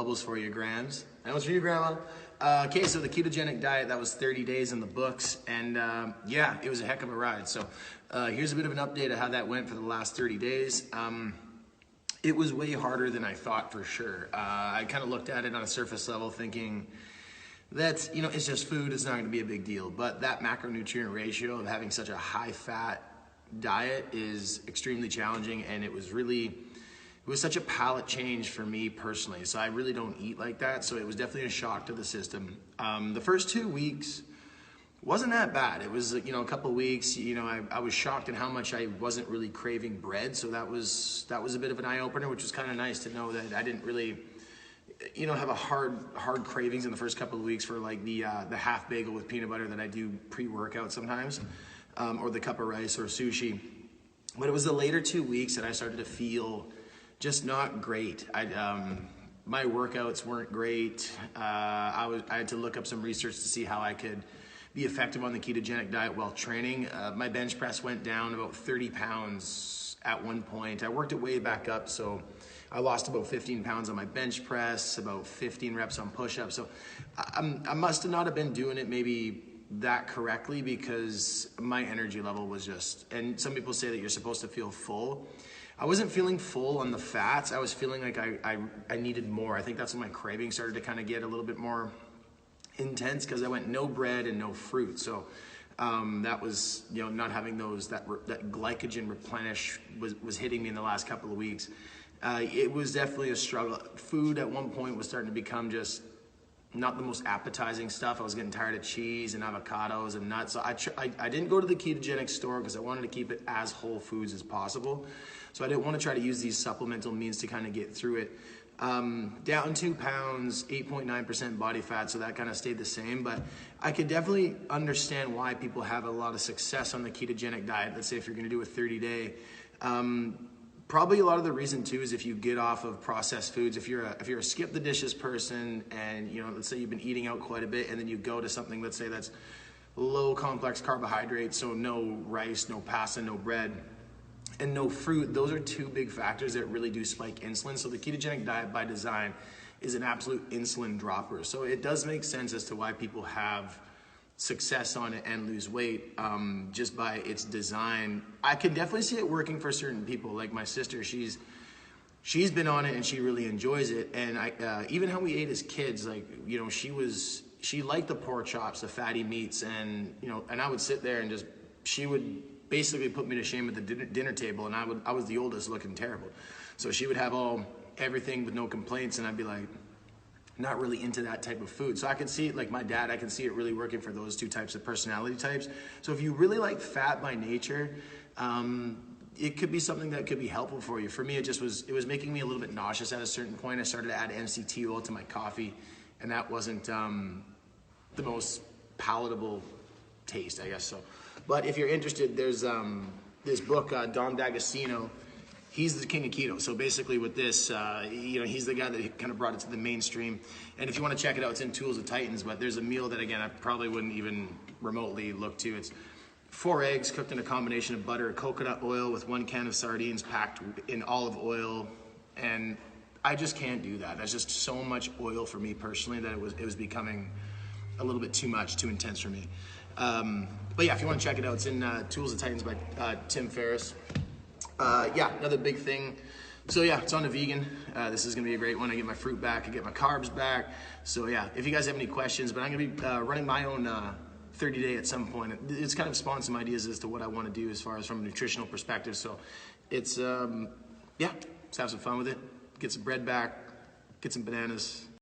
bubbles for you, Grams. That was for you, Grandma. Okay, so the ketogenic diet, that was 30 days in the books, and yeah, it was a heck of a ride. So here's a bit of an update of how that went for the last 30 days. It was way harder than I thought, for sure. I kind of looked at it on a surface level thinking that, you know, it's just food, it's not going to be a big deal. But that macronutrient ratio of having such a high fat diet is extremely challenging, and it was such a palate change for me personally. So I really don't eat like that, so it was definitely a shock to the system. The first 2 weeks wasn't that bad. It was, you know, a couple of weeks, you know, I was shocked at how much I wasn't really craving bread. So that was a bit of an eye opener, which was kind of nice to know that I didn't really, you know, have a hard cravings in the first couple of weeks for like the half bagel with peanut butter that I do pre-workout sometimes, or the cup of rice or sushi. But it was the later 2 weeks that I started to feel just not great. My workouts weren't great. I had to look up some research to see how I could be effective on the ketogenic diet while training. My bench press went down about 30 pounds at one point. I worked it way back up, so I lost about 15 pounds on my bench press, about 15 reps on push-ups. So I must not have been doing it maybe that correctly, because my energy level was just, and some people say that you're supposed to feel full. I wasn't feeling full on the fats. I was feeling like I needed more. I think that's when my craving started to kind of get a little bit more intense, because I went no bread and no fruit. So that was, you know, not having that glycogen replenish was hitting me in the last couple of weeks. It was definitely a struggle. Food at one point was starting to become just not the most appetizing stuff. I was getting tired of cheese and avocados and nuts. So I didn't go to the ketogenic store because I wanted to keep it as whole foods as possible. So I didn't want to try to use these supplemental means to kind of get through it. Down 2 pounds, 8.9% body fat, so that kind of stayed the same. But I could definitely understand why people have a lot of success on the ketogenic diet. Let's say if you're going to do a 30-day. Probably a lot of the reason too is if you get off of processed foods. If you're a skip the dishes person, and you know, let's say you've been eating out quite a bit, and then you go to something, let's say that's low complex carbohydrates, so no rice, no pasta, no bread, and no fruit. Those are two big factors that really do spike insulin. So the ketogenic diet by design is an absolute insulin dropper. So it does make sense as to why people have success on it and lose weight, just by its design. I can definitely see it working for certain people. Like my sister, she's been on it and she really enjoys it. And even how we ate as kids, like, you know, she liked the pork chops, the fatty meats, and you know, and I would sit there and she would basically put me to shame at the dinner table, and I was the oldest, looking terrible. So she would have everything with no complaints, and I'd be like, not really into that type of food. So I could see it, like my dad, I can see it really working for those two types of personality types. So if you really like fat by nature, it could be something that could be helpful for you. For me, it was making me a little bit nauseous at a certain point. I started to add MCT oil to my coffee, and that wasn't the most palatable taste, I guess so. But if you're interested, there's this book, Dom D'Agostino. He's the king of keto. So basically with this, you know, he's the guy that kind of brought it to the mainstream. And if you want to check it out, it's in Tools of Titans. But there's a meal that, again, I probably wouldn't even remotely look to. It's 4 eggs cooked in a combination of butter, coconut oil with 1 can of sardines packed in olive oil. And I just can't do that. That's just so much oil for me personally that it was becoming a little bit too much, too intense for me. But yeah, if you want to check it out, it's in Tools of Titans by Tim Ferriss. Yeah, another big thing. So yeah, it's on a vegan. This is gonna be a great one. I get my fruit back, I get my carbs back. So yeah, if you guys have any questions, but I'm gonna be running my own 30-day at some point. It's kind of spawned some ideas as to what I want to do as far as from a nutritional perspective. So it's, yeah, let's have some fun with it. Get some bread back, get some bananas.